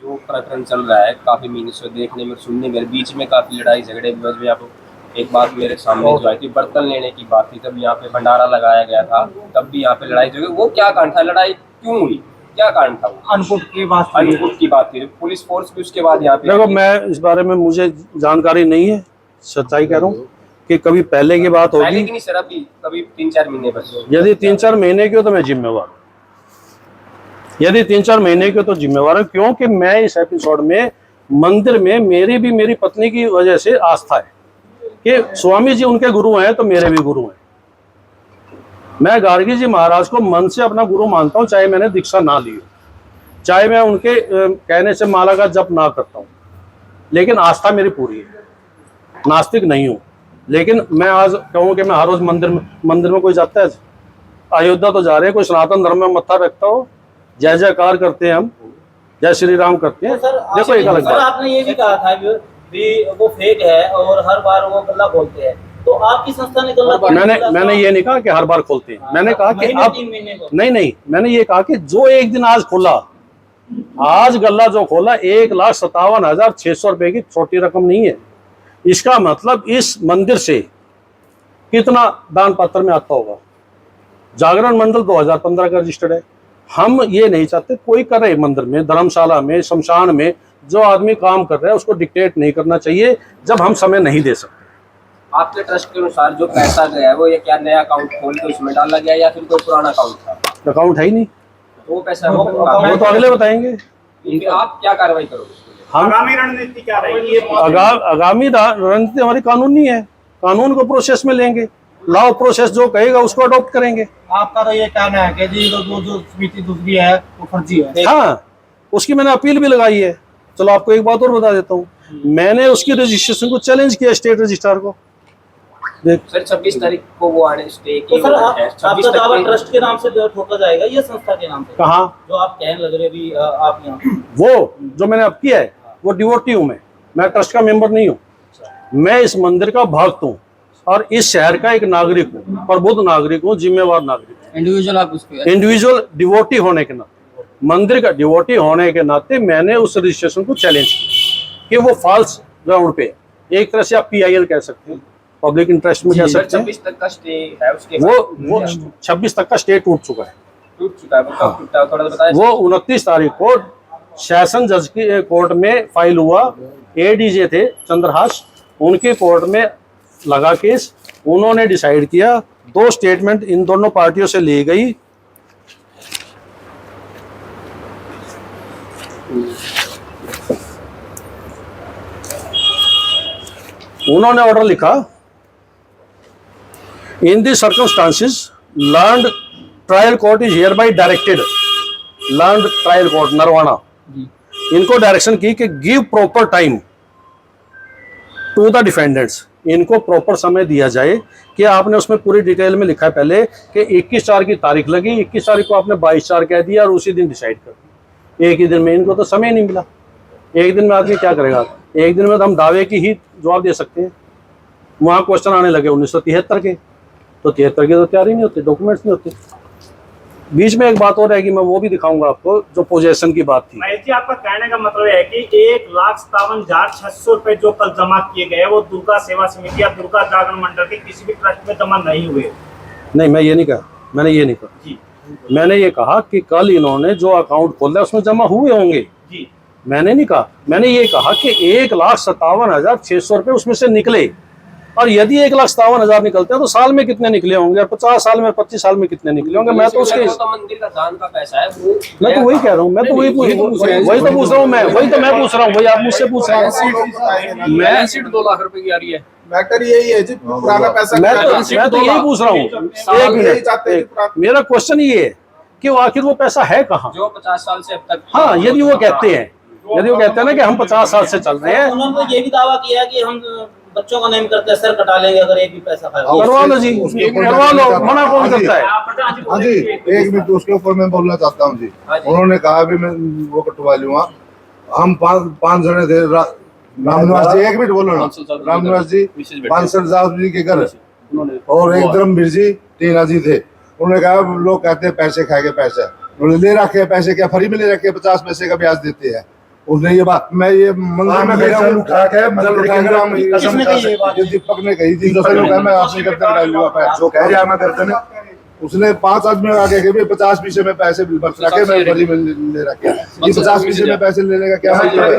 जो प्रकरण चल रहा है काफी महीने से देखने में सुनने में, बीच में काफी लड़ाई झगड़े भी हुए। यहाँ पे एक बात मेरे सामने जो आई थी, बर्तन लेने की बात थी, तब यहाँ पे भंडारा लगाया गया था, तब भी यहाँ पे लड़ाई झगड़े। वो क्या कारण था, लड़ाई क्यों हुई, क्या कारण था? अनपुट की बात, अनपुट की बात थी, पुलिस फोर्स भी उसके बाद यहाँ पे। देखो, मैं इस बारे में मुझे जानकारी नहीं है, सच्चाई कह रहा हूँ कि कभी पहले की बात होगी, लेकिन सर अभी कभी 3-4 महीने बचे। यदि 3-4 महीने की हो तो मैं जिम्मेवार, यदि 3-4 महीने की हो तो जिम्मेवार है, क्योंकि मैं इस एपिसोड में मंदिर में मेरी मेरी पत्नी की वजह से आस्था है कि स्वामी जी उनके गुरु हैं तो मेरे भी गुरु हैं। मैं गार्गी जी महाराज को मन से अपना गुरु मानता हूँ, चाहे मैंने दीक्षा ना ली हो, चाहे मैं उनके कहने से माला का जप ना करता हूँ, लेकिन आस्था मेरी पूरी है, नास्तिक नहीं हूँ। लेकिन मैं आज कहूँ कि मैं हर रोज मंदिर में कोई जाता है, अयोध्या तो जा रहे हैं, कोई सनातन धर्म में मत्था रखता हो, जय जयकार करते हैं, हम जय श्री राम करते हैं। तो देखो एक अलग बात, आपने ये भी कहा था भी वो फेक है और हर बार वो गल्ला खोलते हैं, तो आपकी संस्था ने गल्ला, मैंने ये नहीं कहा कि हर बार खोलते हैं, मैंने कहा कि अब नहीं, मैंने ये कहा कि जो एक दिन आज खोला, आज गल्ला जो खोला 1,57,600 रुपए की छोटी रकम नहीं है। इसका मतलब इस मंदिर से कितना दान पत्र में आता होगा। जागरण मंडल 2015 का रजिस्टर्ड है। हम ये नहीं चाहते कोई करे मंदिर में, धर्मशाला में, शमशान में, जो आदमी काम कर रहा है उसको डिक्टेट नहीं करना चाहिए जब हम समय नहीं दे सकते। आपके ट्रस्ट के अनुसार जो पैसा गया है वो ये क्या नया अकाउंट खोल के उसमें डाला गया या फिर कोई पुराना अकाउंट था? अकाउंट है ही नहीं, तो वो पैसा वो तो अगले बताएंगे। फिर आप क्या कार्रवाई करोगे? आगामी रणनीति क्या रहेगी? आगामी रणनीति हमारी कानूनी है, कानून को प्रोसेस में लेंगे, लॉ प्रोसेस जो कहेगा उसको अडॉप्ट करेंगे। आपका तो ये कहना है कि जी जो समिति दूसरी है वो फर्जी है। हाँ, उसकी मैंने अपील भी लगाई है। चलो आपको एक बात और बता देता हूँ, मैंने उसकी रजिस्ट्रेशन को चैलेंज किया स्टेट रजिस्ट्रार को। सर 26 तारीख को वो आने स्टे की, तो सर आपका दावा ट्रस्ट के नाम से ठोका जाएगा या संस्था के नाम से? कहाँ जो आप कहने लग रहे भी आप यहाँ, वो जो मैंने अब किया है वो डिवोटी हूँ, मैं ट्रस्ट का मेंबर नहीं हूँ। मैं इस मंदिर का भक्त हूँ और इस शहर का एक नागरिक हूँ, प्रबुद्ध नागरिक हूँ, जिम्मेवार नागरिक हूँ। इंडिविजुअल आप उसके इंडिविजुअल डिवोटी होने के नाते, मंदिर का डिवोटी होने के नाते मैंने उस रजिस्ट्रेशन को चैलेंज किया कि वो फॉल्स ग्राउंड पे, एक तरह से आप PIL कह सकते हैं, पब्लिक इंटरेस्ट में कह सकते हैं। 26 तक का स्टे है उसके वो 26 तक का स्टे टूट चुका है। टूट चुका है, वो कब टूटा है थोड़ा बताएं। वो 29 तारीख को सेशन जज की कोर्ट में फाइल हुआ। ADJ थे चंद्रहास, उनके कोर्ट में लगा केस, उन्होंने डिसाइड किया, 2 स्टेटमेंट इन दोनों पार्टियों से ली गई। उन्होंने ऑर्डर लिखा, in the circumstances learned trial court is hereby directed, learned trial court Narwana इनको डायरेक्शन की कि give proper time to the defendants, इनको प्रॉपर समय दिया जाए। कि आपने उसमें पूरी डिटेल में लिखा है पहले कि 21/4 की तारीख लगी, 21 तारीख को आपने 22/4 कह दिया और उसी दिन डिसाइड कर दिया। एक ही दिन में, इनको तो समय नहीं मिला। एक दिन में आदमी क्या करेगा? एक दिन में तो हम दावे की ही जवाब दे सकते हैं। वहाँ क्वेश्चन आने लगे 1973 के, तो 73 की तो तैयारी नहीं होती, डॉक्यूमेंट्स नहीं होते। बीच में एक बात और है कि मैं वो भी दिखाऊंगा आपको, जो पोजेशन की बात थी। महेश जी, आपका कहने का मतलब है कि 1,57,600 रुपए जो कल जमा किए गए वो दुर्गा सेवा समिति या दुर्गा जागरण मंडल के किसी भी ट्रस्ट में जमा नहीं हुए? नहीं, मैं ये नहीं कहा, मैंने ये नहीं कहा जी। मैंने ये कहा कि कल इन्होंने जो अकाउंट खोला उसमें जमा हुए होंगे जी। मैंने नहीं कहा, मैंने ये कहा कि 1,57,600 रुपए उसमें से निकले, और यदि 1,57,000 निकलते हैं तो साल में कितने निकले होंगे, 50 साल में, 25 साल में कितने निकले होंगे? मैं तो उसके मंदिर का दान का पैसा है वो, मैं तो वही कह रहा हूँ, मैं तो वही तो पूछ रहा हूँ, मैं वही तो मैं पूछ रहा हूँ, वही आप मुझसे पूछ रहे हैं। मैं 2 लाख रुपए की आ रही है। मैटर यही है जी, पुराना पैसा मैं तो यही पूछ रहा हूँ। एक मिनट, मेरा क्वेश्चन ये है कि आखिर वो पैसा है कहाँ? जो 50 साल से अब तक। हाँ, यदि वो कहते हैं ना कि हम 50 साल से चल रहे हैं, उन्होंने ये भी दावा किया कि हम बच्चों का नेम करते हैं, सर कटा लेंगे अगर एक भी पैसा खाएगा। करवा लो जी, करवा लो, मना कौन करता है? हाँ जी, एक मिनट उसके ऊपर मैं बोलना चाहता हूँ जी। उन्होंने कहा भी मैं वो कटवा लूंगा। हम 5 जने थे, रामनिवास जी, एक मिनट बोलो ना, रामनिवास जी, 5 जी के घर, और एक धर्मवीर जी, टीना जी थे। उन्होंने कहा लोग कहते हैं पैसे खाएंगे, पैसे ले रखे पैसे, क्या फ्री में ले रखे? 50 पैसे का ब्याज देते हैं। उसने ये बात मैं ये मंदिर में गया हूँ उठा के किसने कही ये बात? ये दीपक ने कही थी तो कहा मैं आपने गर्दन डालूंगा पैर जो कह रहा मैं गर्दन उसने 5 आदमी आगे के भी 50 पीछे में पैसे बच रखे मैं बड़ी में ले रखे ये 50 पीछे में पैसे लेने का क्या मतलब है?